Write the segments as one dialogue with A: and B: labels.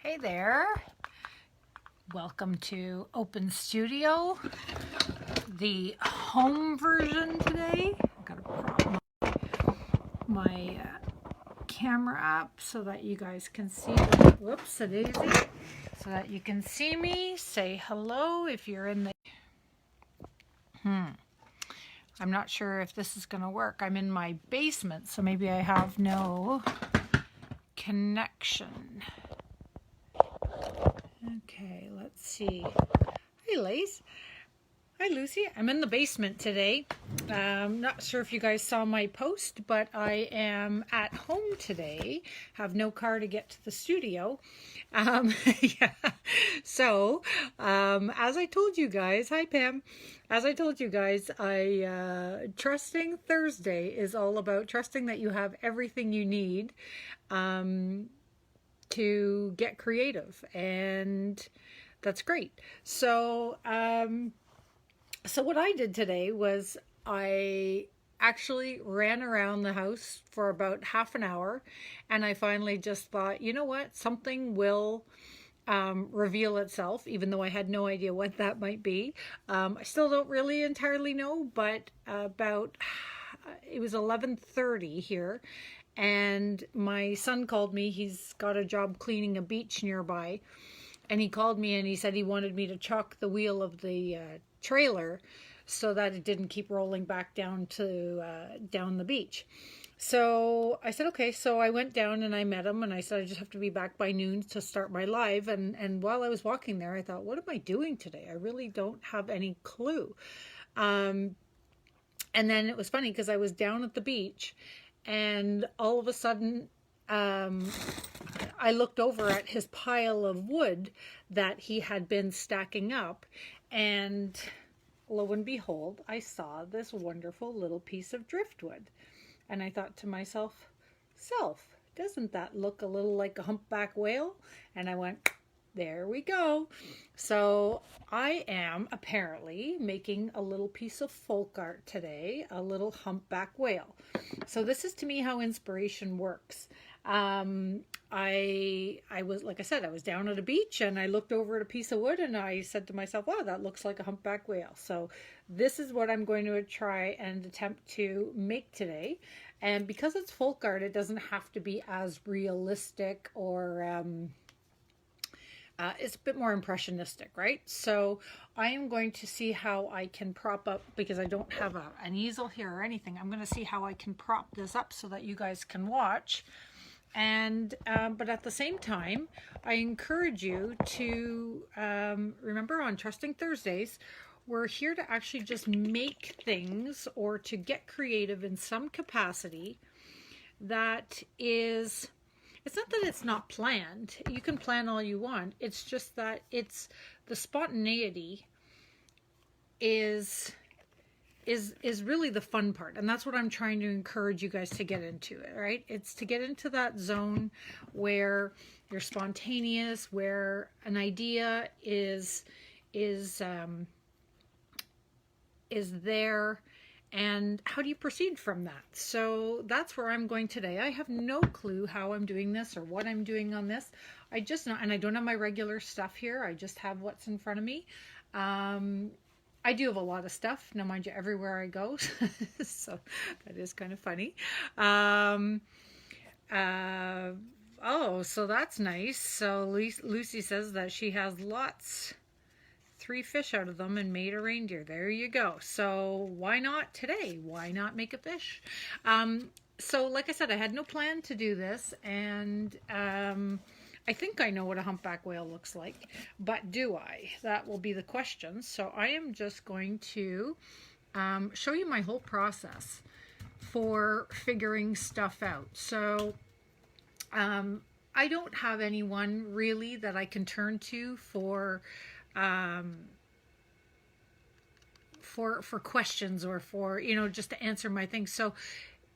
A: Hey there, welcome to Open Studio, the home version today. I've got to prop my camera up so that you guys can see, whoops, a daisy, so that you can see me. Say hello if you're in the, I'm not sure if this is going to work. I'm in my basement, so maybe I have no connection. Okay, let's see. Hey, Lace. Hi, Lucy. I'm in the basement today. Not sure if you guys saw my post, but I am at home today. Have no car to get to the studio. Yeah. So, as I told you guys, hi, Pam. As I told you guys, Trusting Thursday is all about trusting that you have everything you need to get creative, and that's great. So what I did today was I actually ran around the house for about half an hour, and I finally just thought, you know what, something will reveal itself, even though I had no idea what that might be. I still don't really entirely know, but it was 11:30 here, and my son called me. He's got a job cleaning a beach nearby, and he called me and he said he wanted me to chock the wheel of the trailer so that it didn't keep rolling back down the beach. So I said, okay. So I went down and I met him, and I said, I just have to be back by noon to start my live. And while I was walking there, I thought, what am I doing today? I really don't have any clue. And then it was funny because I was down at the beach, and all of a sudden, I looked over at his pile of wood that he had been stacking up, and lo and behold, I saw this wonderful little piece of driftwood. And I thought to myself, doesn't that look a little like a humpback whale? And I went, there we go. So I am apparently making a little piece of folk art today, a little humpback whale. So this is to me how inspiration works. I was, like I said, I was down at a beach and I looked over at a piece of wood and I said to myself, wow, that looks like a humpback whale. So this is what I'm going to try and attempt to make today. And because it's folk art, it doesn't have to be as realistic or it's a bit more impressionistic, right? So I am going to see how I can prop up, because I don't have an easel here or anything. I'm going to see how I can prop this up so that you guys can watch. And but at the same time, I encourage you to remember, on Trusting Thursdays, we're here to actually just make things or to get creative in some capacity that is, it's not that it's not planned. You can plan all you want. It's just that it's the spontaneity is really the fun part, and that's what I'm trying to encourage you guys to get into it, right? It's to get into that zone where you're spontaneous, where an idea is there, and how do you proceed from that? So that's where I'm going today. I have no clue how I'm doing this or what I'm doing on this. I just know, and I don't have my regular stuff here. I just have what's in front of me. I do have a lot of stuff. Now, mind you, everywhere I go. So that is kind of funny. Oh, so that's nice. So Lucy says that she has 3 fish out of them and made a reindeer. There you go. So why not today? Why not make a fish? So like I said, I had no plan to do this, and I think I know what a humpback whale looks like, but do I? That will be the question. So I am just going to show you my whole process for figuring stuff out. So I don't have anyone really that I can turn to for questions or for, just to answer my things.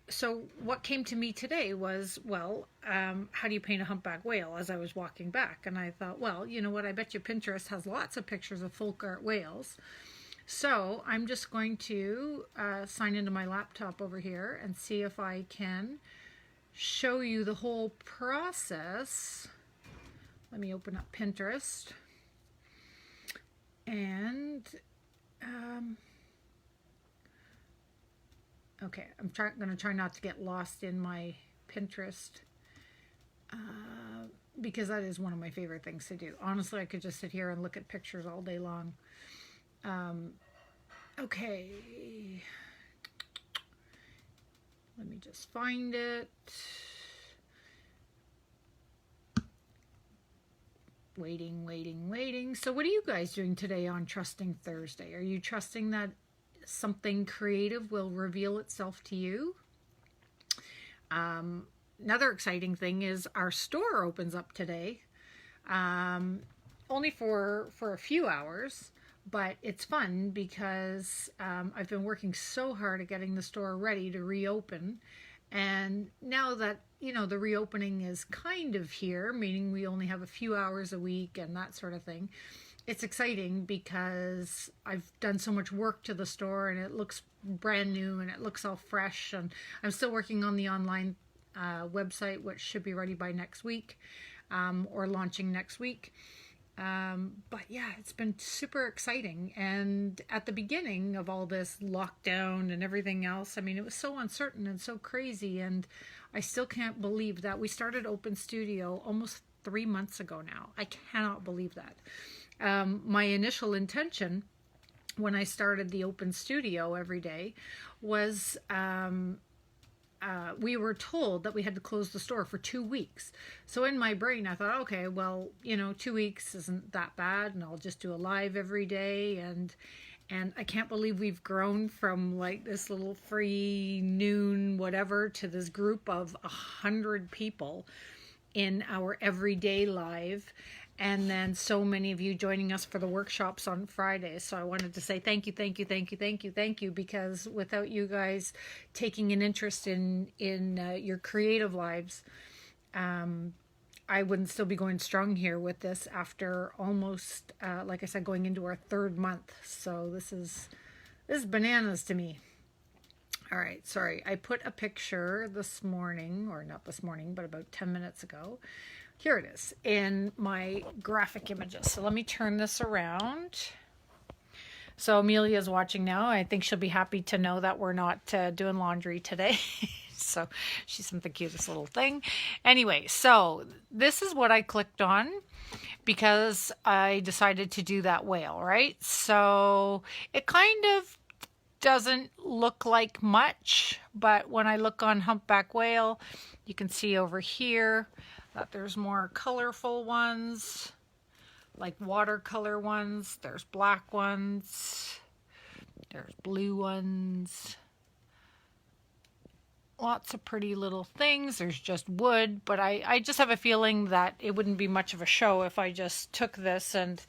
A: So what came to me today was, well, how do you paint a humpback whale, as I was walking back? And I thought, well, you know what, I bet you Pinterest has lots of pictures of folk art whales. So I'm just going to sign into my laptop over here and see if I can show you the whole process let me open up Pinterest. And, okay, I'm going to try not to get lost in my Pinterest, because that is one of my favorite things to do. Honestly, I could just sit here and look at pictures all day long. Okay, let me just find it. Waiting. So what are you guys doing today on Trusting Thursday? Are you trusting that something creative will reveal itself to you? Another exciting thing is our store opens up today. Only for a few hours, but it's fun because I've been working so hard at getting the store ready to reopen. And now that, the reopening is kind of here, meaning we only have a few hours a week and that sort of thing, it's exciting because I've done so much work to the store and it looks brand new and it looks all fresh. And I'm still working on the online website, which should be ready by next week, or launching next week. But yeah, it's been super exciting. And at the beginning of all this lockdown and everything else, I mean, it was so uncertain and so crazy. And I still can't believe that we started Open Studio almost 3 months ago now. I cannot believe that. My initial intention when I started the Open Studio every day was, we were told that we had to close the store for 2 weeks. So in my brain, I thought, okay, well, 2 weeks isn't that bad, and I'll just do a live every day. And I can't believe we've grown from like this little free noon whatever to this group of 100 people in our everyday live. And then so many of you joining us for the workshops on Fridays. So I wanted to say thank you, because without you guys taking an interest in your creative lives, I wouldn't still be going strong here with this after almost, like I said, going into our 3rd month. So this is bananas to me. All right, sorry. I put a picture this morning, or not this morning, but about 10 minutes ago. Here it is in my graphic images. So let me turn this around. So Amelia's watching now. I think she'll be happy to know that we're not doing laundry today. So she's the cutest little thing. Anyway, so this is what I clicked on because I decided to do that whale, right? So it kind of doesn't look like much, but when I look on humpback whale, you can see over here that there's more colorful ones, like watercolor ones. There's black ones. There's blue ones. Lots of pretty little things. There's just wood, but I just have a feeling that it wouldn't be much of a show if I just took this and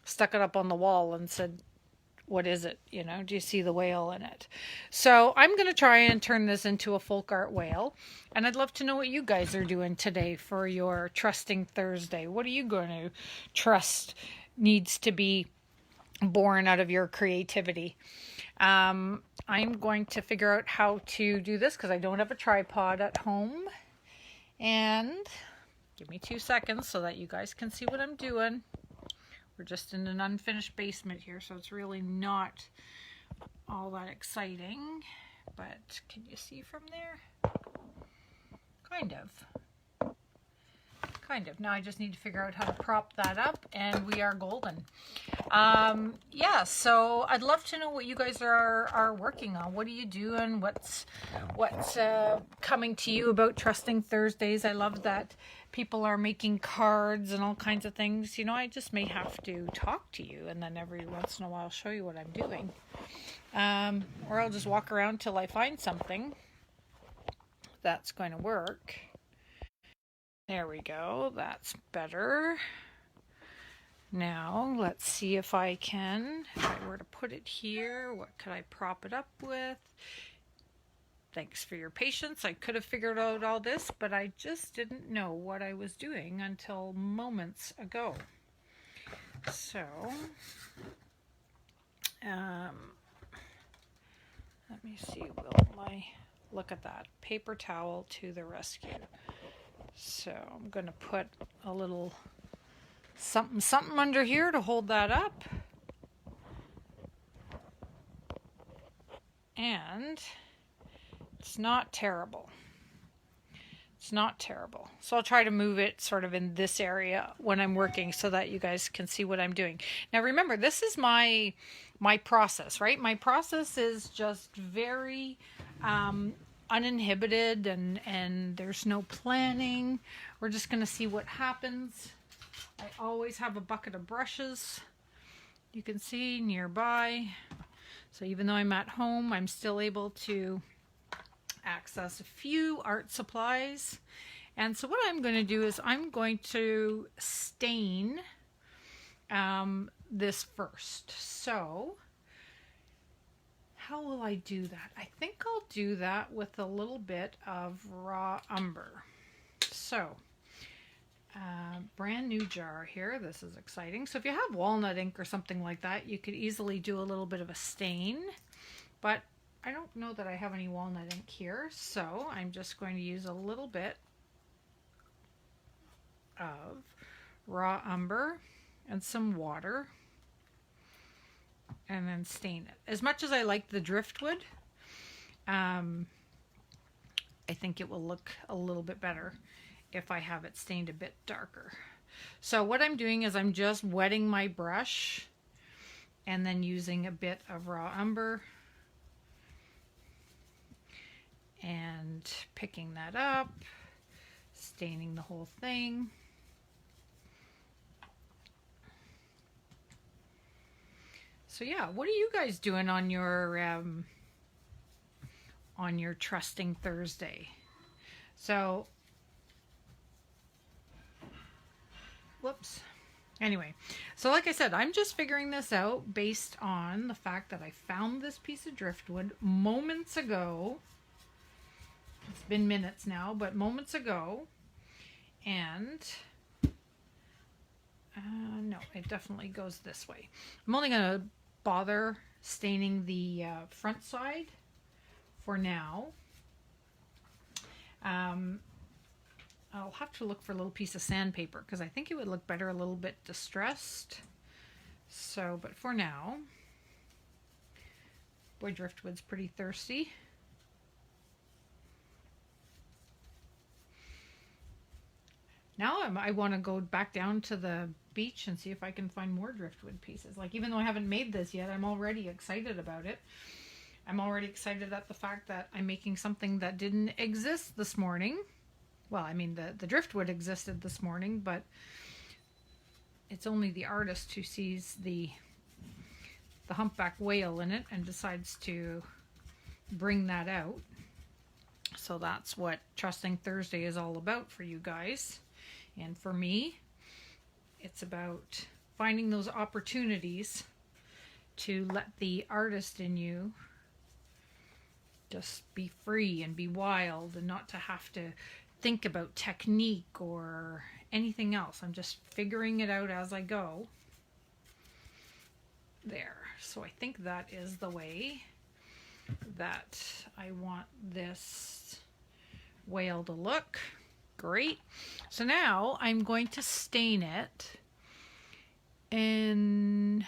A: stuck it up on the wall and said, what is it? Do you see the whale in it? So I'm going to try and turn this into a folk art whale. And I'd love to know what you guys are doing today for your Trusting Thursday. What are you going to trust needs to be born out of your creativity? I'm going to figure out how to do this because I don't have a tripod at home. And give me 2 seconds so that you guys can see what I'm doing. We're just in an unfinished basement here, so it's really not all that exciting. But can you see from there? Kind of. Now I just need to figure out how to prop that up, and we are golden. Yeah, so I'd love to know what you guys are working on. What are you doing? What's coming to you about Trusting Thursdays? I love that people are making cards and all kinds of things. I just may have to talk to you, and then every once in a while show you what I'm doing. Or I'll just walk around till I find something that's going to work. There we go. That's better. Now, let's see if I were to put it here, what could I prop it up with? Thanks for your patience. I could have figured out all this, but I just didn't know what I was doing until moments ago. So, let me see. Look at that. Paper towel to the rescue. So I'm going to put a little something under here to hold that up. And it's not terrible. It's not terrible. So I'll try to move it sort of in this area when I'm working so that you guys can see what I'm doing. Now remember, this is my process, right? My process is just very uninhibited and there's no planning. We're just going to see what happens. I always have a bucket of brushes, you can see, nearby. So even though I'm at home, I'm still able to access a few art supplies. And so what I'm going to do is I'm going to stain this first. So how will I do that? I think I'll do that with a little bit of raw umber. So brand new jar here. This is exciting. So if you have walnut ink or something like that, you could easily do a little bit of a stain, but I don't know that I have any walnut ink here, so I'm just going to use a little bit of raw umber and some water and then stain it. As much as I like the Driftwood, I think it will look a little bit better if I have it stained a bit darker. So what I'm doing is I'm just wetting my brush and then using a bit of raw umber and picking that up, staining the whole thing. So yeah, what are you guys doing on your Trusting Thursday? So whoops. Anyway, so like I said, I'm just figuring this out based on the fact that I found this piece of driftwood moments ago. It's been minutes now, but moments ago. And no, it definitely goes this way. I'm only going to bother staining the front side for now. I'll have to look for a little piece of sandpaper because I think it would look better a little bit distressed. So, but for now, boy, driftwood's pretty thirsty. Now I want to go back down to the beach and see if I can find more driftwood pieces. Like, even though I haven't made this yet, I'm already excited about it. I'm already excited at the fact that I'm making something that didn't exist this morning. Well, I mean, the driftwood existed this morning, but it's only the artist who sees the humpback whale in it and decides to bring that out. So that's what Trusting Thursday is all about for you guys. And for me, it's about finding those opportunities to let the artist in you just be free and be wild and not to have to think about technique or anything else. I'm just figuring it out as I go. There. So I think that is the way that I want this whale to look. Great. So now I'm going to stain it in...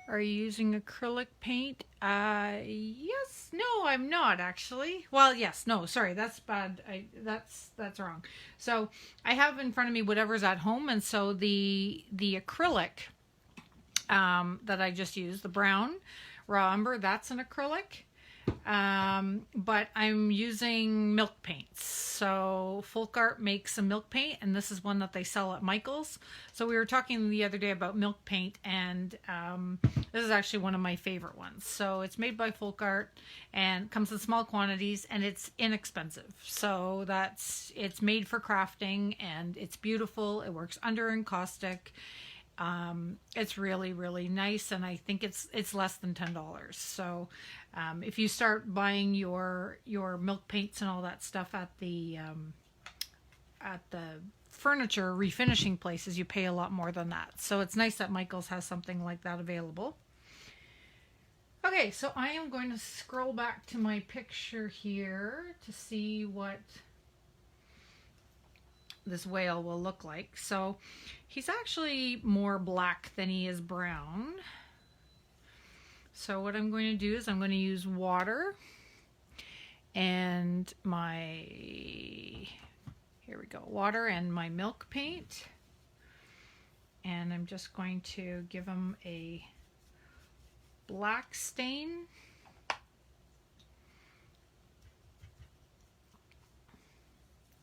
A: Are you using acrylic paint? Yes. No, I'm not actually. Well, yes. No, sorry. That's bad. That's wrong. So I have in front of me whatever's at home, and so the acrylic that I just used, the brown raw umber, that's an acrylic. But I'm using milk paints. So Folk Art makes a milk paint, and this is one that they sell at Michael's. So we were talking the other day about milk paint, and this is actually one of my favorite ones. So it's made by Folk Art and comes in small quantities, and it's inexpensive. So it's made for crafting, and it's beautiful. It works under encaustic. It's really, really nice, and I think it's less than $10. So if you start buying your milk paints and all that stuff at the furniture refinishing places, you pay a lot more than that. So it's nice that Michael's has something like that available. Okay, so I am going to scroll back to my picture here to see what this whale will look like. So he's actually more black than he is brown. So what I'm going to do is I'm going to use water and here we go, water and my milk paint. And I'm just going to give him a black stain.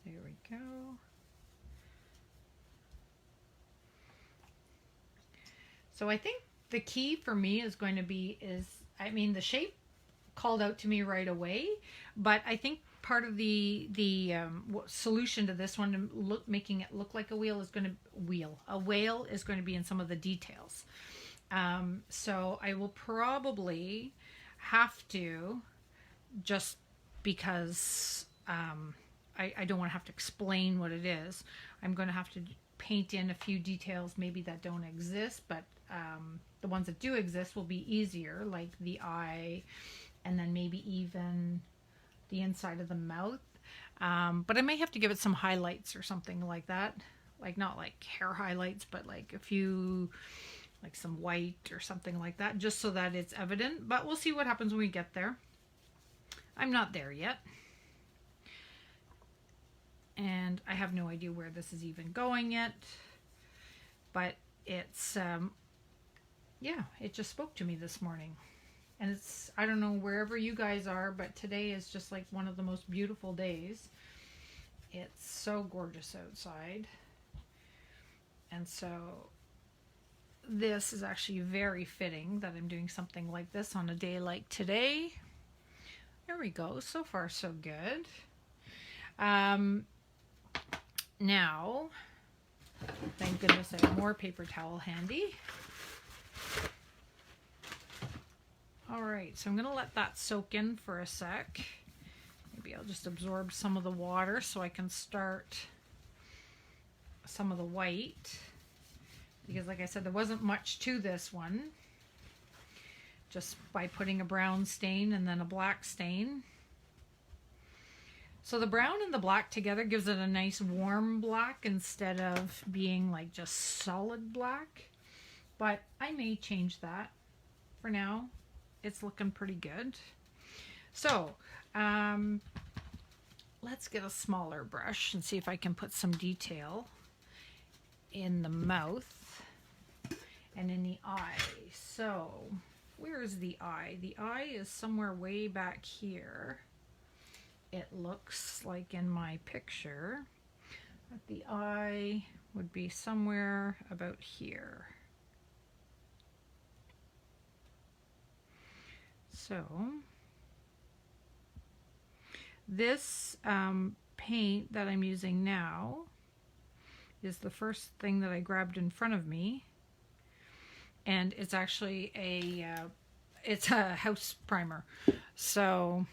A: There we go. So I think the key for me is going to be the shape called out to me right away, but I think part of the solution to this one, making it look like a whale, is going to be in some of the details. So I will probably have to, just because I don't want to have to explain what it is, I'm going to have to paint in a few details maybe that don't exist, but the ones that do exist will be easier, like the eye, and then maybe even the inside of the mouth. But I may have to give it some highlights or something like that. Like, not like hair highlights, but like a few, like some white or something like that, just so that it's evident. But we'll see what happens when we get there. I'm not there yet. And I have no idea where this is even going yet. But it's, yeah, it just spoke to me this morning. And it's, I don't know wherever you guys are, but today is just like one of the most beautiful days. It's so gorgeous outside. And so this is actually very fitting that I'm doing something like this on a day like today. There we go. So far, so good. Now, thank goodness I have more paper towel handy. All right, so I'm going to let that soak in for a sec. Maybe I'll just absorb some of the water so I can start some of the white. Because like I said, there wasn't much to this one. Just by putting a brown stain and then a black stain. So the brown and the black together gives it a nice warm black instead of being like just solid black. But I may change that. For now, it's looking pretty good. So let's get a smaller brush and see if I can put some detail in the mouth and in the eye. So where is the eye? The eye is somewhere way back here. It looks like in my picture that the eye would be somewhere about here. So this paint that I'm using now is the first thing that I grabbed in front of me, and it's actually it's a house primer. So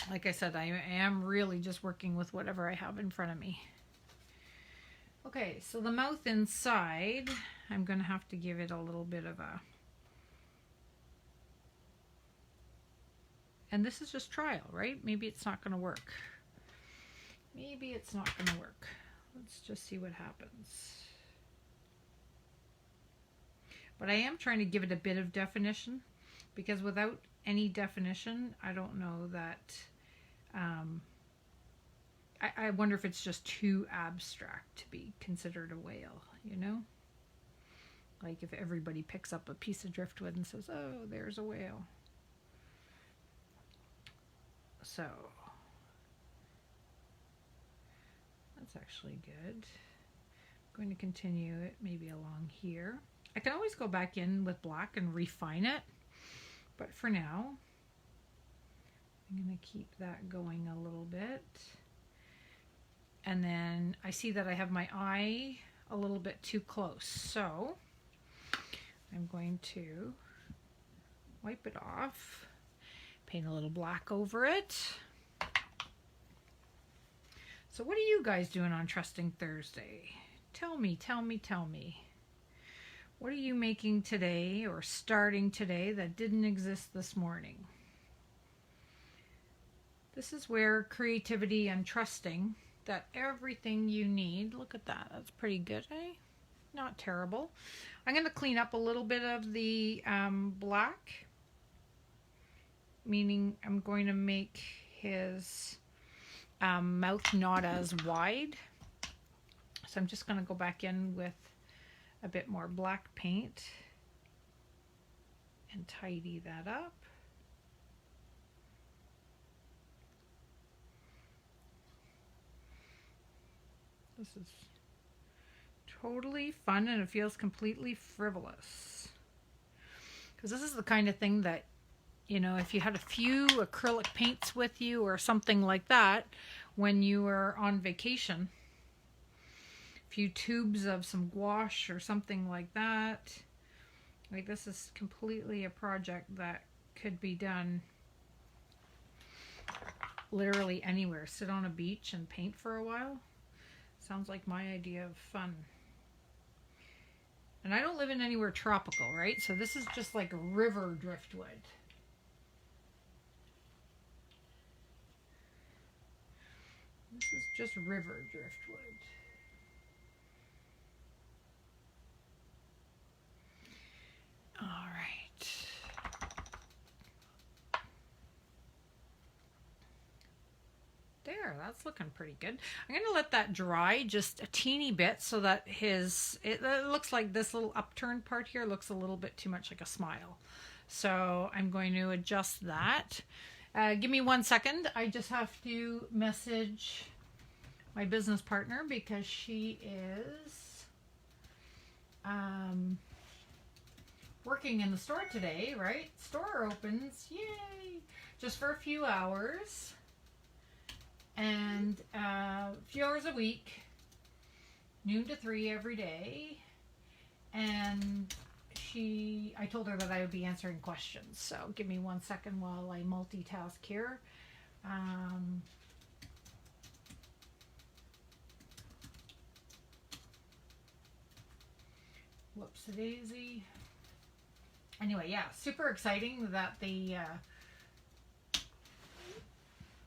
A: like I said, I am really just working with whatever I have in front of me. Okay, so the mouth inside, I'm going to have to give it a little bit of a... And this is just trial, right? Maybe it's not going to work. Maybe it's not going to work. Let's just see what happens. But I am trying to give it a bit of definition, because without any definition, I don't know that... I wonder if it's just too abstract to be considered a whale, you know? Like if everybody picks up a piece of driftwood and says, oh, there's a whale. So, that's actually good. I'm going to continue it maybe along here. I can always go back in with black and refine it, but for now, I'm going to keep that going a little bit. And then I see that I have my eye a little bit too close, so I'm going to wipe it off, paint a little black over it. So what are you guys doing on Trusting Thursday? Tell me, tell me, tell me. What are you making today or starting today that didn't exist this morning? This is where creativity and trusting that everything you need. Look at that. That's pretty good, eh? Not terrible. I'm going to clean up a little bit of the black, meaning I'm going to make his mouth not as wide. So I'm just going to go back in with a bit more black paint and tidy that up. This is totally fun and it feels completely frivolous. Because this is the kind of thing that, you know, if you had a few acrylic paints with you or something like that when you were on vacation, a few tubes of some gouache or something like that, like this is completely a project that could be done literally anywhere. Sit on a beach and paint for a while. Sounds like my idea of fun. And I don't live in anywhere tropical, right? So this is just like river driftwood. This is just river driftwood. All right. There, that's looking pretty good. I'm going to let that dry just a teeny bit so that it looks like this little upturned part here looks a little bit too much like a smile. So I'm going to adjust that. Give me 1 second. I just have to message my business partner because she is working in the store today, right? Store opens, yay! Just for a few hours. And a few hours a week, noon to 3 every day. And I told her that I would be answering questions. So give me 1 second while I multitask here. Whoops-a-daisy. Anyway, yeah, super exciting that the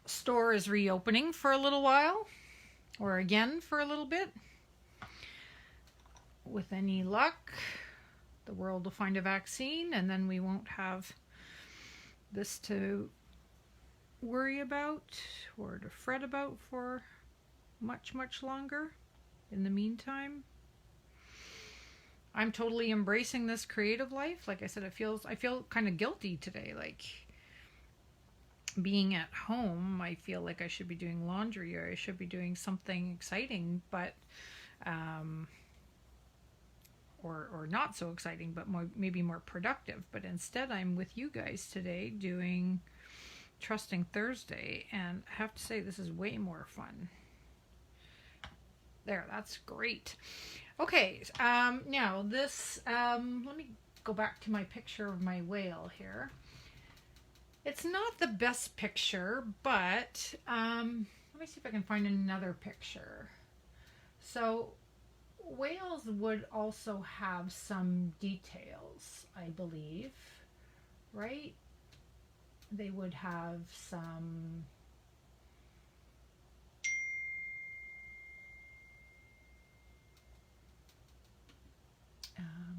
A: store is reopening for a little while, or again for a little bit. With any luck, the world will find a vaccine and then we won't have this to worry about or to fret about for much, much longer. In the meantime, I'm totally embracing this creative life. Like I said, I feel kind of guilty today. Like being at home, I feel like I should be doing laundry or I should be doing something exciting, but or not so exciting, but maybe more productive. But instead, I'm with you guys today doing Trusting Thursday, and I have to say this is way more fun. There, that's great. Okay, now this, let me go back to my picture of my whale here. It's not the best picture, but let me see if I can find another picture. So whales would also have some details, I believe, right? They would have some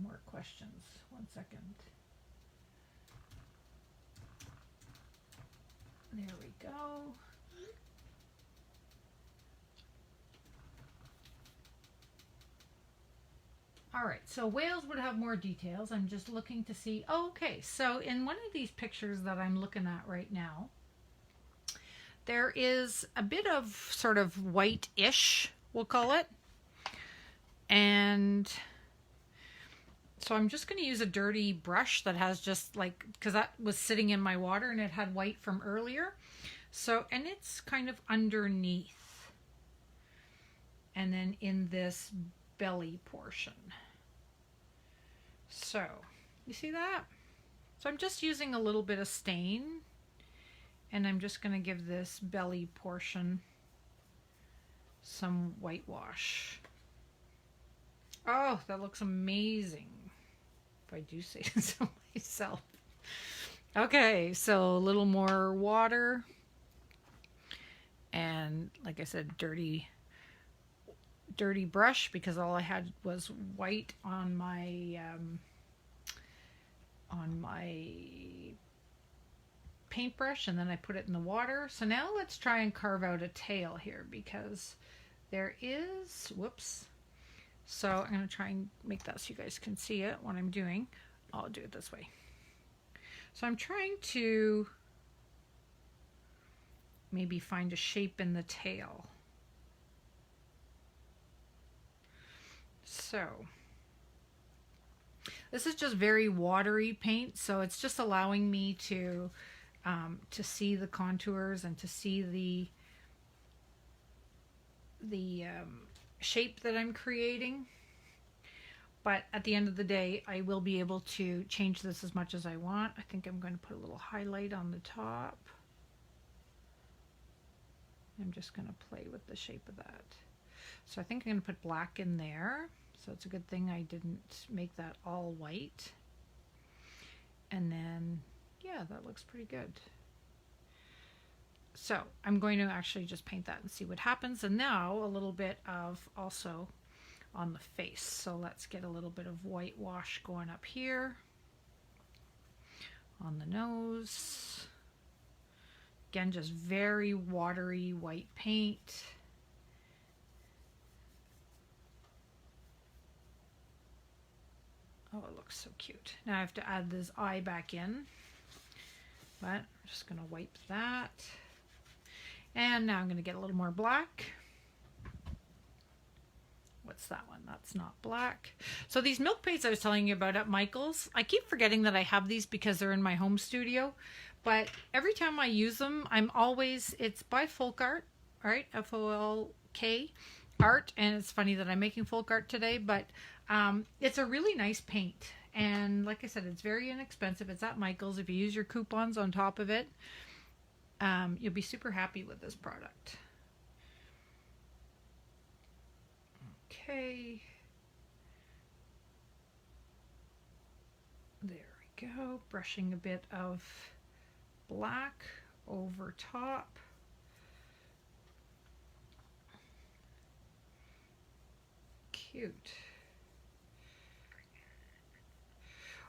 A: more questions. 1 second. There we go. All right, so whales would have more details. I'm just looking to see. Oh, okay, so in one of these pictures that I'm looking at right now, there is a bit of sort of white-ish, we'll call it. And so I'm just going to use a dirty brush that has just like, because that was sitting in my water and it had white from earlier. So, and it's kind of underneath. And then in this belly portion. So, you see that? So I'm just using a little bit of stain and I'm just going to give this belly portion some whitewash. Oh, that looks amazing, if I do say so myself. Okay, so a little more water And like I said, dirty brush, because all I had was white on my paintbrush, and then I put it in the water. So now let's try and carve out a tail here, because there is, whoops. So I'm going to try and make that so you guys can see it, what I'm doing. I'll do it this way. So I'm trying to maybe find a shape in the tail. So this is just very watery paint, so it's just allowing me to see the contours and to see the shape that I'm creating. But at the end of the day, I will be able to change this as much as I want. I think I'm going to put a little highlight on the top. I'm just going to play with the shape of that. So I think I'm going to put black in there. So it's a good thing I didn't make that all white. And then, yeah, that looks pretty good. So I'm going to actually just paint that and see what happens. And now a little bit of also on the face. So let's get a little bit of whitewash going up here on the nose. Again, just very watery white paint. Oh, it looks so cute. Now I have to add this eye back in, but I'm just going to wipe that. And now I'm going to get a little more black. What's that one? That's not black. So these milk paints I was telling you about at Michael's, I keep forgetting that I have these because they're in my home studio. But every time I use them, it's by Folk Art, right? F-O-L-K art. And it's funny that I'm making folk art today, but it's a really nice paint. And like I said, it's very inexpensive. It's at Michael's. If you use your coupons on top of it, you'll be super happy with this product. Okay. There we go. Brushing a bit of black over top. Cute.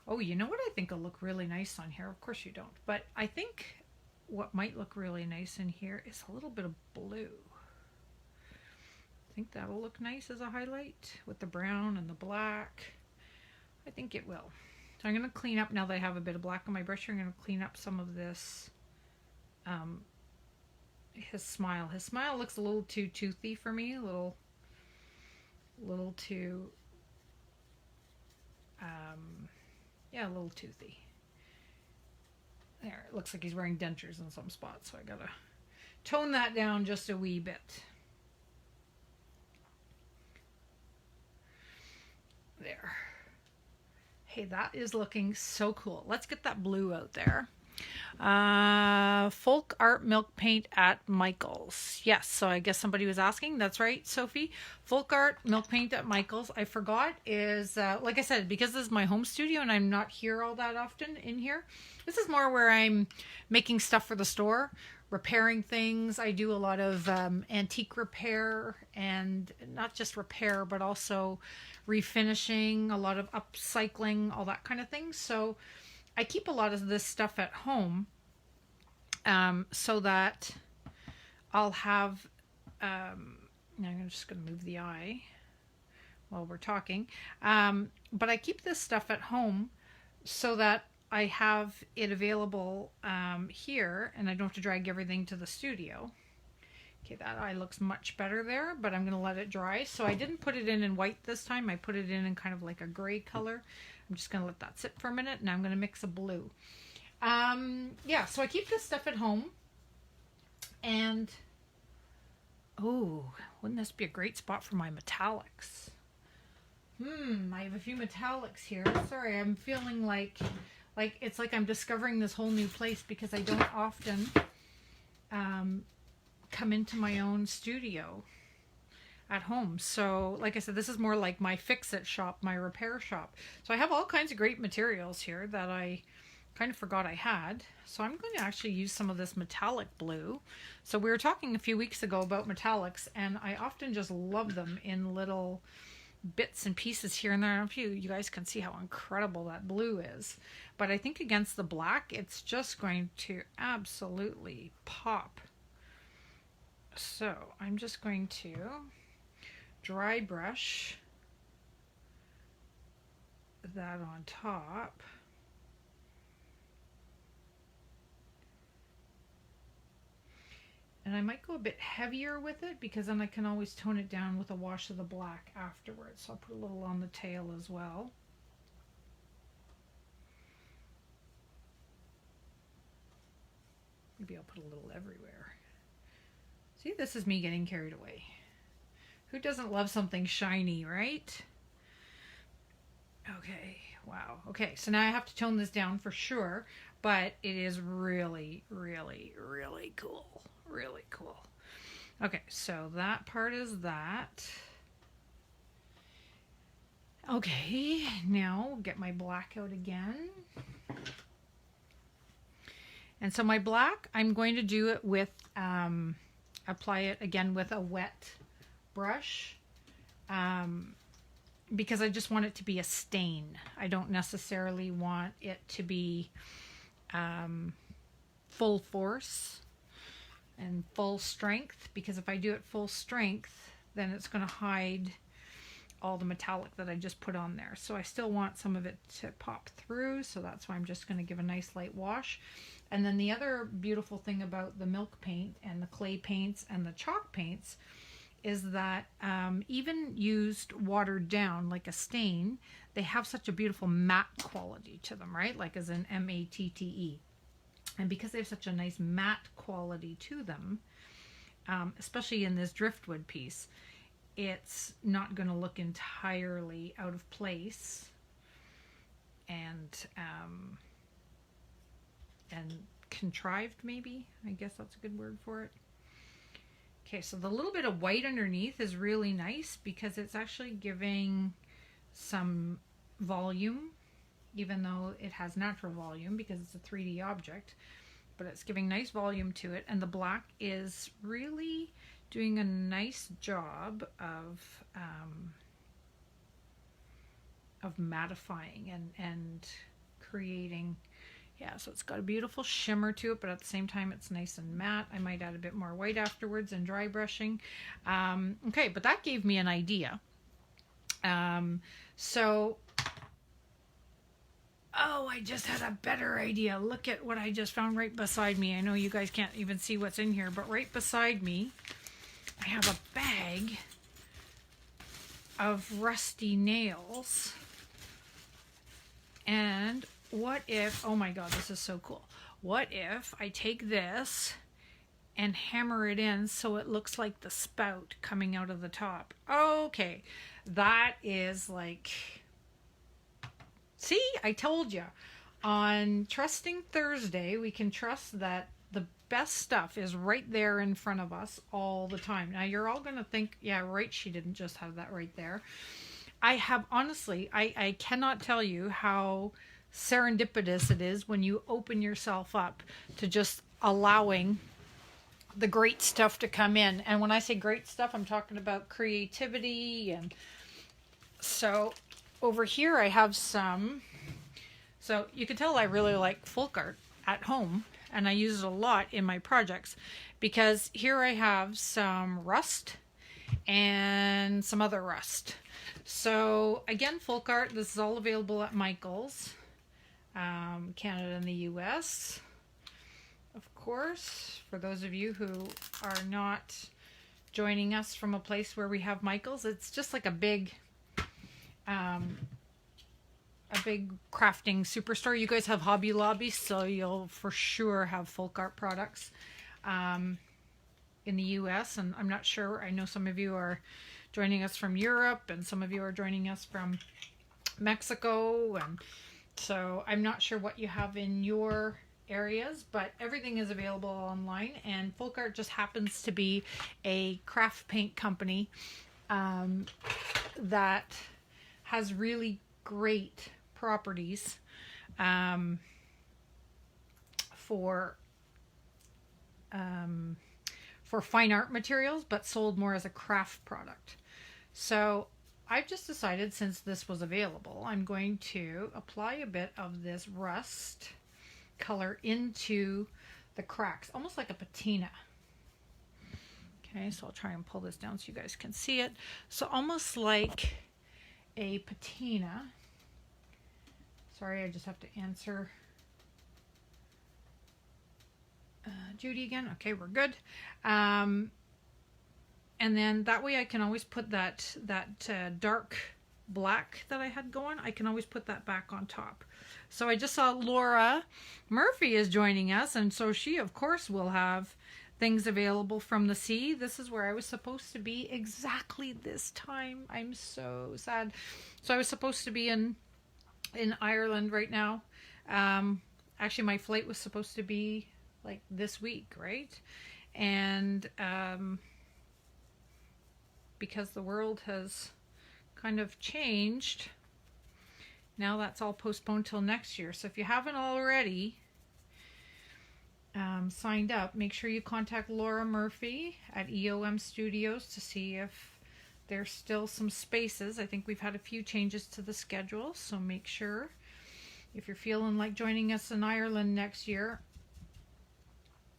A: Oh, you know what I think will look really nice on here? Of course you don't. But I think what might look really nice in here is a little bit of blue. I think that'll look nice as a highlight with the brown and the black. I think it will. So I'm going to clean up, now that I have a bit of black on my brush, I'm going to clean up some of this, his smile. His smile looks a little too toothy for me, a little too, yeah, a little toothy. There, it looks like he's wearing dentures in some spots, so I gotta tone that down just a wee bit. There. Hey, that is looking so cool. Let's get that blue out there. Folk Art Milk Paint at Michael's. Yes, so I guess somebody was asking. That's right, Sophie. Folk Art Milk Paint at Michael's. I forgot is, like I said, because this is my home studio and I'm not here all that often in here. This is more where I'm making stuff for the store, repairing things. I do a lot of antique repair, and not just repair, but also refinishing, a lot of upcycling, all that kind of thing. So I keep a lot of this stuff at home, so that I'll have, I'm just going to move the eye while we're talking, but I keep this stuff at home so that I have it available here, and I don't have to drag everything to the studio. Okay, that eye looks much better there, but I'm going to let it dry. So I didn't put it in white this time. I put it in kind of like a gray color. I'm just going to let that sit for a minute, and I'm going to mix a blue. Yeah, so I keep this stuff at home. And, oh, wouldn't this be a great spot for my metallics? I have a few metallics here. Sorry, I'm feeling like it's like I'm discovering this whole new place, because I don't often come into my own studio at home. So like I said, this is more like my fix-it shop, my repair shop. So I have all kinds of great materials here that I kind of forgot I had. So I'm going to actually use some of this metallic blue. So we were talking a few weeks ago about metallics, and I often just love them in little bits and pieces here and there. I don't know if you guys can see how incredible that blue is. But I think against the black, it's just going to absolutely pop. So I'm just going to dry brush that on top. And I might go a bit heavier with it because then I can always tone it down with a wash of the black afterwards. So I'll put a little on the tail as well. Maybe I'll put a little everywhere. See, this is me getting carried away. Who doesn't love something shiny, right? Okay, wow. Okay, so now I have to tone this down for sure, but it is really, really, really cool. Really cool. Okay, so that part is that. Okay, now get my black out again. And so my black, I'm going to do it with, apply it again with a wet brush, because I just want it to be a stain. I don't necessarily want it to be full force and full strength, because if I do it full strength, then it's going to hide all the metallic that I just put on there. So I still want some of it to pop through, so that's why I'm just going to give a nice light wash. And then the other beautiful thing about the milk paint and the clay paints and the chalk paints is that even used watered down like a stain, they have such a beautiful matte quality to them, right? Like as in M-A-T-T-E. And because they have such a nice matte quality to them, especially in this driftwood piece, it's not going to look entirely out of place and contrived, maybe. I guess that's a good word for it. Okay, so the little bit of white underneath is really nice because it's actually giving some volume, even though it has natural volume because it's a 3D object, but it's giving nice volume to it. And the black is really doing a nice job of mattifying and creating. Yeah, so it's got a beautiful shimmer to it, but at the same time it's nice and matte. I might add a bit more white afterwards and dry brushing. Okay, but that gave me an idea. Oh, I just had a better idea. Look at what I just found right beside me. I know you guys can't even see what's in here, but right beside me, I have a bag of rusty nails. And what if, oh my God, this is so cool. What if I take this and hammer it in so it looks like the spout coming out of the top? Okay, that is like, see, I told you. On Trusting Thursday, we can trust that the best stuff is right there in front of us all the time. Now, you're all going to think, yeah, right, she didn't just have that right there. I have, honestly, I cannot tell you how serendipitous it is when you open yourself up to just allowing the great stuff to come in. And when I say great stuff, I'm talking about creativity. And so over here I have some, so you can tell I really like folk art at home, and I use it a lot in my projects, because here I have some rust and some other rust. So again, folk art, this is all available at Michael's, Canada and the US, of course, for those of you who are not joining us from a place where we have Michael's. It's just like a big crafting superstore. You guys have Hobby Lobby, so you'll for sure have folk art products in the US, and I'm not sure, I know some of you are joining us from Europe and some of you are joining us from Mexico, and so I'm not sure what you have in your areas, but everything is available online. And folk art just happens to be a craft paint company that has really great properties for fine art materials, but sold more as a craft product. So I've just decided, since this was available, I'm going to apply a bit of this rust color into the cracks, almost like a patina. Okay, so I'll try and pull this down so you guys can see it. So almost like a patina. Sorry, I just have to answer Judy again. Okay, we're good. And then that way I can always put that dark black that I had going, I can always put that back on top. So I just saw Laura Murphy is joining us, and so she of course will have things available from the sea. This is where I was supposed to be exactly this time. I'm so sad. So I was supposed to be in Ireland right now. Actually my flight was supposed to be like this week, right? And because the world has kind of changed, now that's all postponed till next year. So if you haven't already signed up, make sure you contact Laura Murphy at EOM Studios to see if there's still some spaces. I think we've had a few changes to the schedule, so make sure if you're feeling like joining us in Ireland next year.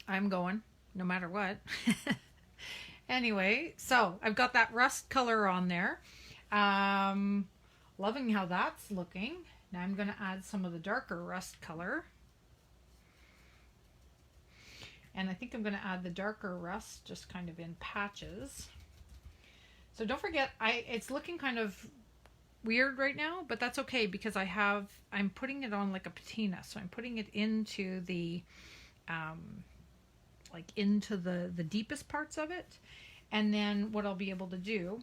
A: I'm going, no matter what. Anyway, so I've got that rust color on there. Loving how that's looking. Now I'm going to add some of the darker rust color. And I think I'm going to add the darker rust just kind of in patches. So don't forget, it's looking kind of weird right now, but that's okay because I'm putting it on like a patina. So I'm putting it into the into the deepest parts of it. And then what I'll be able to do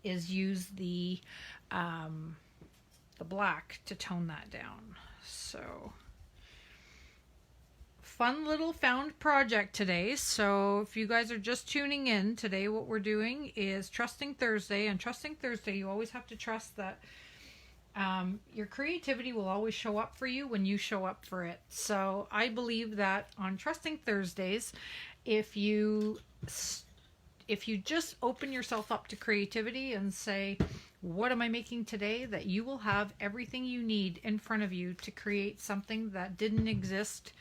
A: is use the black to tone that down. So fun little found project today. So if you guys are just tuning in today, what we're doing is Trusting Thursday. And Trusting Thursday, you always have to trust that your creativity will always show up for you when you show up for it. So I believe that on Trusting Thursdays, if you just open yourself up to creativity and say, what am I making today? That you will have everything you need in front of you to create something that didn't exist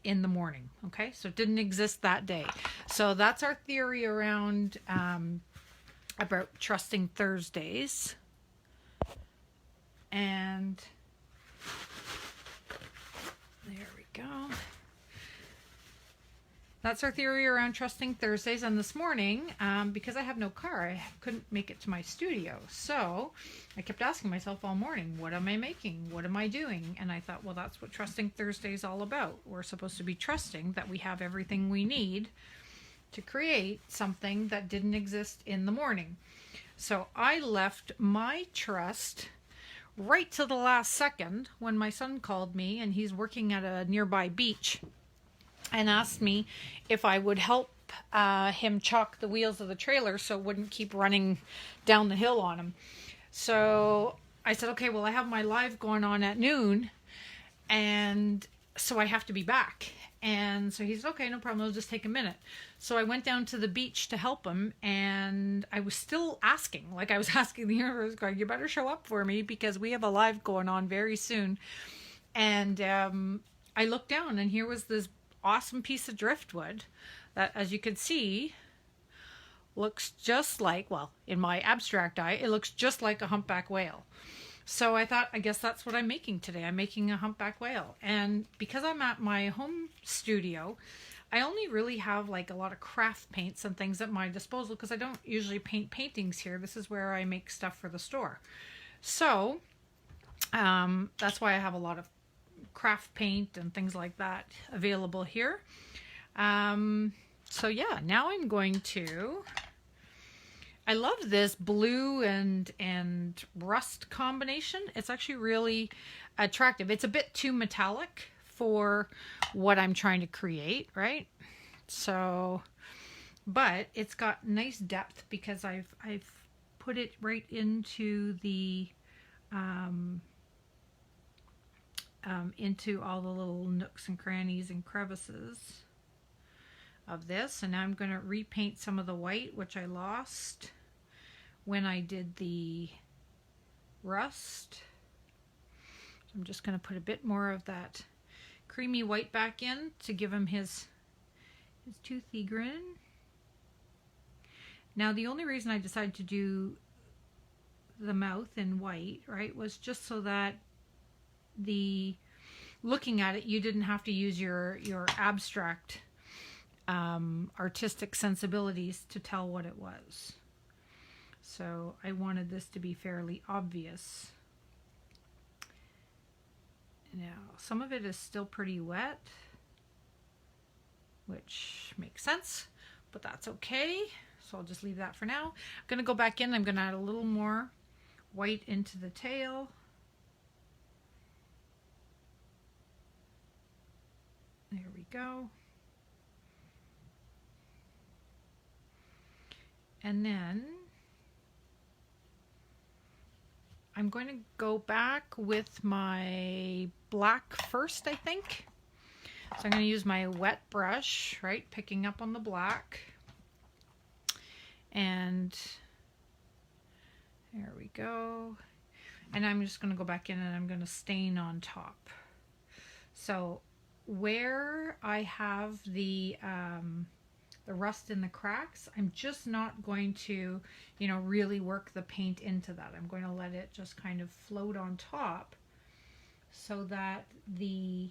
A: in the morning. Okay, so it didn't exist that day. So that's our theory around about Trusting Thursdays. And there we go. That's our theory around Trusting Thursdays. And this morning, because I have no car, I couldn't make it to my studio. So I kept asking myself all morning, what am I making? What am I doing? And I thought, well, that's what Trusting Thursday is all about. We're supposed to be trusting that we have everything we need to create something that didn't exist in the morning. So I left my trust right to the last second when my son called me, and he's working at a nearby beach, and asked me if I would help him chalk the wheels of the trailer so it wouldn't keep running down the hill on him. So I said, okay, well, I have my live going on at noon, and so I have to be back. And so he said, okay, no problem, it'll just take a minute. So I went down to the beach to help him, and I was still asking, like I was asking the universe, going, you better show up for me because we have a live going on very soon. And I looked down, and here was this awesome piece of driftwood that, as you can see, looks just like, well, in my abstract eye, it looks just like a humpback whale. So I thought, I guess that's what I'm making today. I'm making a humpback whale. And because I'm at my home studio, I only really have like a lot of craft paints and things at my disposal because I don't usually paint paintings here. This is where I make stuff for the store. So that's why I have a lot of craft paint and things like that available here. So yeah, now I'm going to, I love this blue and rust combination. It's actually really attractive. It's a bit too metallic for what I'm trying to create, right? So, but it's got nice depth because I've put it right into the into all the little nooks and crannies and crevices of this. And now I'm going to repaint some of the white, which I lost when I did the rust. So I'm just going to put a bit more of that creamy white back in to give him his toothy grin. Now the only reason I decided to do the mouth in white, right, was just so that looking at it, you didn't have to use your abstract artistic sensibilities to tell what it was. So I wanted this to be fairly obvious. Now some of it is still pretty wet, which makes sense, but that's okay. So I'll just leave that for now. I'm going to go back in. I'm going to add a little more white into the tail. There we go. And then I'm going to go back with my black first, I think. So I'm going to use my wet brush, right, picking up on the black. And there we go. And I'm just going to go back in and I'm going to stain on top. So where I have the rust in the cracks, I'm just not going to, really work the paint into that. I'm going to let it just kind of float on top so that the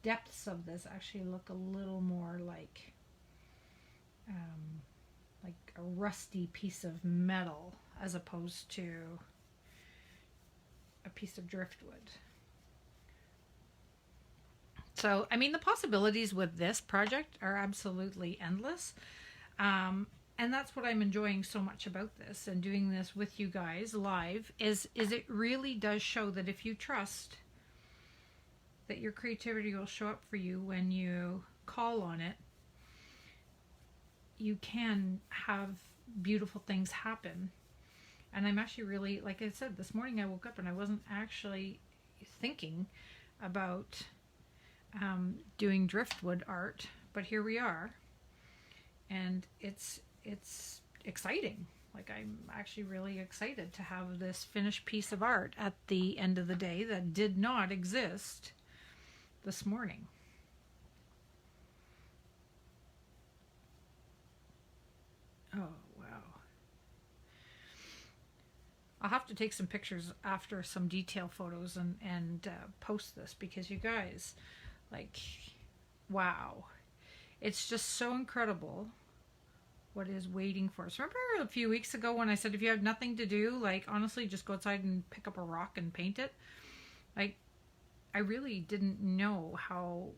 A: depths of this actually look a little more like a rusty piece of metal as opposed to a piece of driftwood. So, I mean, the possibilities with this project are absolutely endless. And that's what I'm enjoying so much about this and doing this with you guys live is it really does show that if you trust that your creativity will show up for you when you call on it, you can have beautiful things happen. And I'm actually really, like I said, this morning I woke up and I wasn't actually thinking about doing driftwood art, but here we are, and it's exciting. Like, I'm actually really excited to have this finished piece of art at the end of the day that did not exist this morning. Oh, wow. I'll have to take some pictures after, some detail photos, and post this, because you guys, like, wow. It's just so incredible what is waiting for us. Remember a few weeks ago when I said if you have nothing to do, like, honestly, just go outside and pick up a rock and paint it? Like, I really didn't know how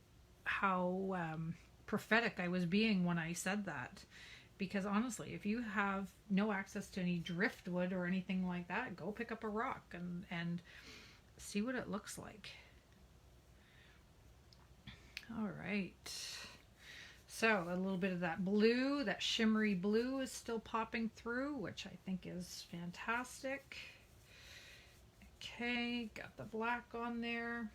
A: prophetic I was being when I said that. Because honestly, if you have no access to any driftwood or anything like that, go pick up a rock and see what it looks like. All right. So a little bit of that blue, that shimmery blue is still popping through, which I think is fantastic. Okay, got the black on there.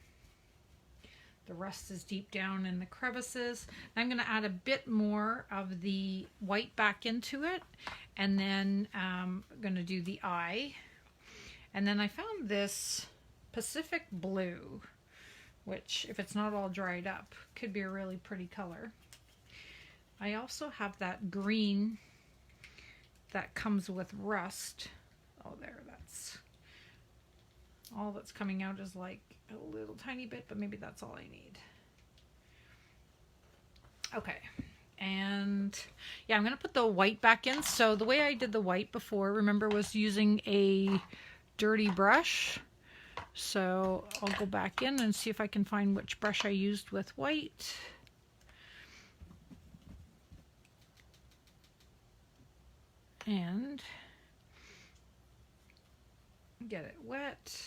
A: The rust is deep down in the crevices. I'm going to add a bit more of the white back into it, and then I'm going to do the eye. And then I found this Pacific blue, which, if it's not all dried up, could be a really pretty color. I also have that green that comes with rust. Oh, there, that's all that's coming out, is like a little tiny bit, but maybe that's all I need. Okay, and yeah, I'm gonna put the white back in. So the way I did the white before, remember, was using a dirty brush. So I'll go back in and see if I can find which brush I used with white. And get it wet.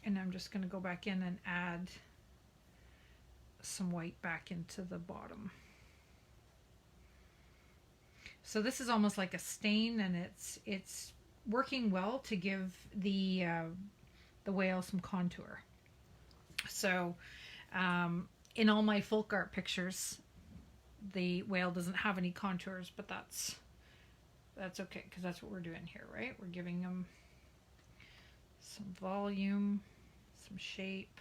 A: And I'm just going to go back in and add some white back into the bottom. So this is almost like a stain, and it's working well to give the whale some contour. So in all my folk art pictures, the whale doesn't have any contours, but that's okay, because that's what we're doing here, right? We're giving him some volume, some shape.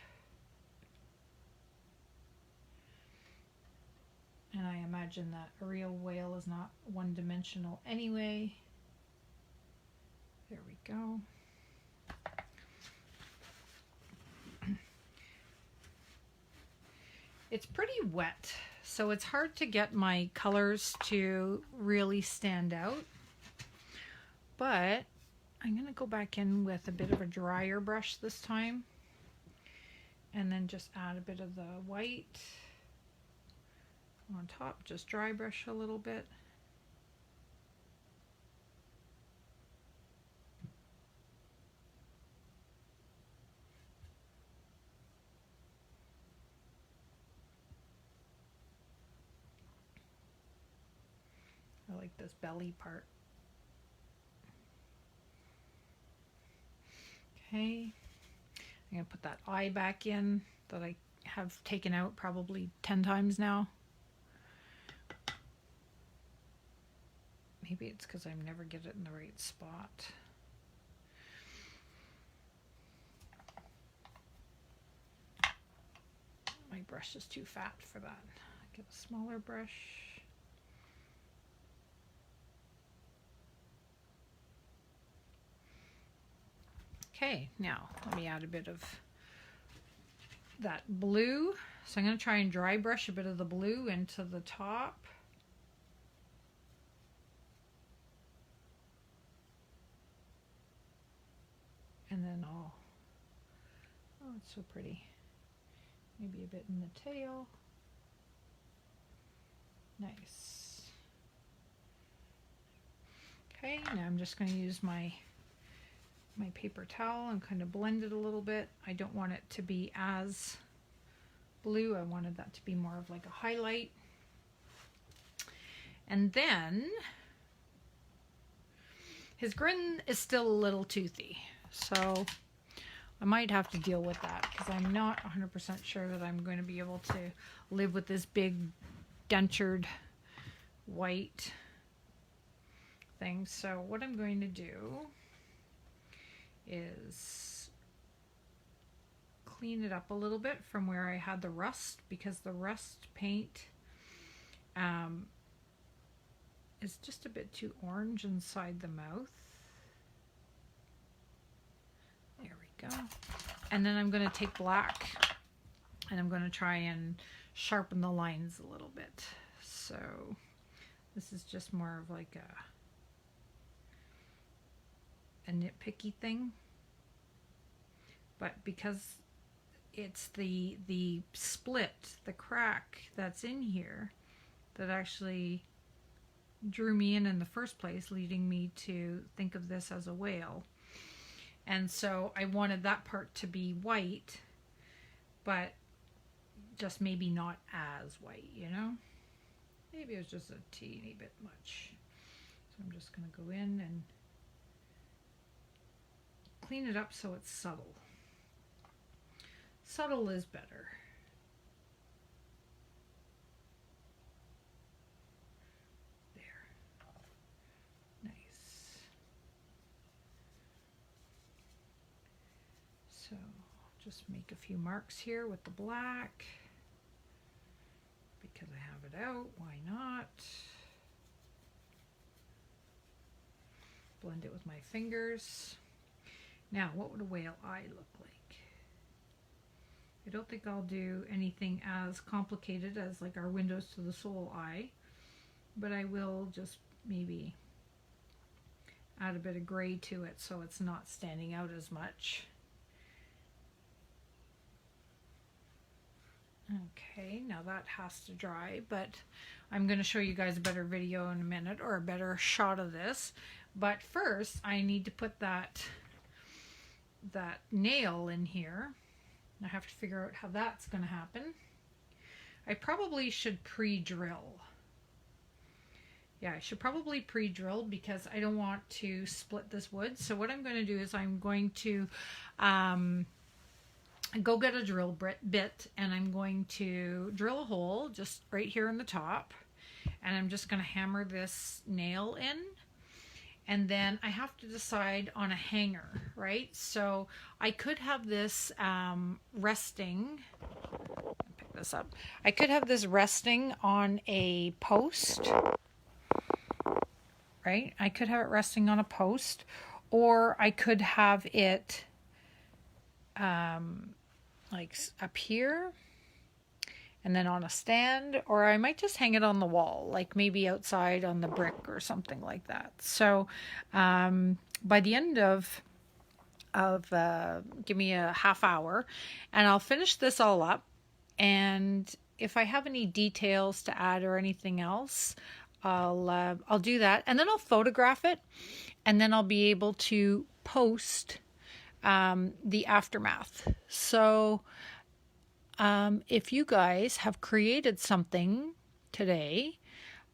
A: And I imagine that a real whale is not one-dimensional anyway. There we go. It's pretty wet, so it's hard to get my colors to really stand out. But I'm going to go back in with a bit of a drier brush this time, and then just add a bit of the white on top. Just dry brush a little bit. I like this belly part. Okay, I'm going to put that eye back in that I have taken out probably 10 times now. Maybe it's because I never get it in the right spot. My brush is too fat for that. Get a smaller brush. Okay, now let me add a bit of that blue. So I'm going to try and dry brush a bit of the blue into the top. And then oh, it's so pretty. Maybe a bit in the tail. Nice. Okay, now I'm just going to use my paper towel and kind of blend it a little bit. I don't want it to be as blue. I wanted that to be more of like a highlight. And then his grin is still a little toothy, so I might have to deal with that because I'm not 100% sure that I'm going to be able to live with this big dentured white thing. So what I'm going to do is clean it up a little bit from where I had the rust, because the rust paint is just a bit too orange inside the mouth. There we go. And then I'm going to take black and I'm going to try and sharpen the lines a little bit. So this is just more of like a nitpicky thing, but because it's the split, the crack that's in here that actually drew me in the first place, leading me to think of this as a whale. And so I wanted that part to be white, but just maybe not as white, you know? Maybe it was just a teeny bit much. So I'm just going to go in and clean it up so it's subtle. Subtle is better. There. Nice. So just make a few marks here with the black because I have it out. Why not? Blend it with my fingers. Now, what would a whale eye look like? I don't think I'll do anything as complicated as like our Windows to the Soul eye, but I will just maybe add a bit of gray to it so it's not standing out as much. Okay, now that has to dry, but I'm going to show you guys a better video in a minute, or a better shot of this. But first, I need to put that nail in here. I have to figure out how that's going to happen. I probably should pre-drill Yeah, I should probably pre-drill because I don't want to split this wood. So what I'm going to do is I'm going to um, go get a drill bit, and I'm going to drill a hole just right here in the top, and I'm just going to hammer this nail in. And then I have to decide on a hanger, right? So I could have this resting, pick this up. I could have this resting on a post, right? I could have it resting on a post, or I could have it like up here and then on a stand, or I might just hang it on the wall, like maybe outside on the brick or something like that. So by the end of give me a half hour, and I'll finish this all up. And if I have any details to add or anything else, I'll do that, and then I'll photograph it, and then I'll be able to post the aftermath. So if you guys have created something today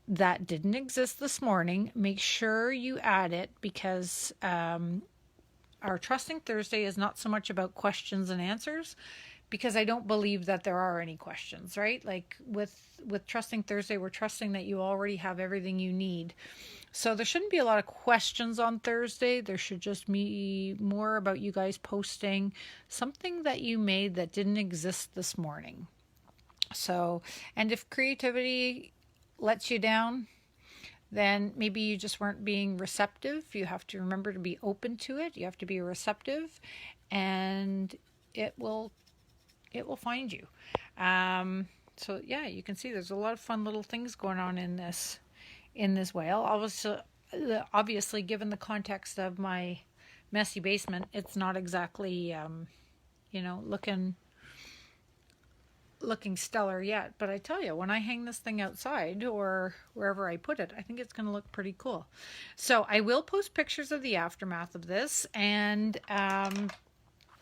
A: that didn't exist this morning, make sure you add it, because our Trusting Thursday is not so much about questions and answers, because I don't believe that there are any questions, right? Like with Trusting Thursday, we're trusting that you already have everything you need. So there shouldn't be a lot of questions on Thursday. There should just be more about you guys posting something that you made that didn't exist this morning. So, and if creativity lets you down, then maybe you just weren't being receptive. You have to remember to be open to it. You have to be receptive, and it will find you. So yeah, you can see there's a lot of fun little things going on in this whale. Obviously, given the context of my messy basement, it's not exactly looking stellar yet. But I tell you, when I hang this thing outside or wherever I put it, I think it's going to look pretty cool. So I will post pictures of the aftermath of this, and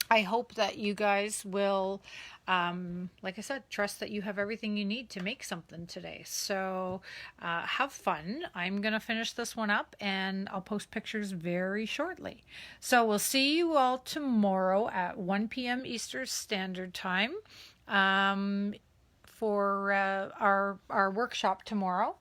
A: I hope that you guys will, like I said, trust that you have everything you need to make something today. So have fun. I'm going to finish this one up, and I'll post pictures very shortly. So we'll see you all tomorrow at 1 p.m. Eastern Standard Time for our workshop tomorrow,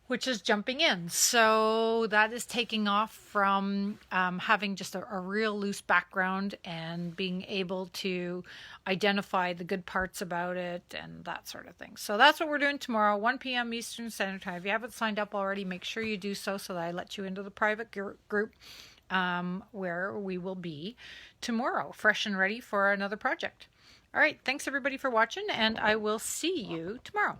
A: which is jumping in. So that is taking off from having just a real loose background and being able to identify the good parts about it and that sort of thing. So that's what we're doing tomorrow, 1 p.m. Eastern Standard Time. If you haven't signed up already, make sure you do so that I let you into the private group where we will be tomorrow, fresh and ready for another project. All right, thanks everybody for watching, and I will see you tomorrow.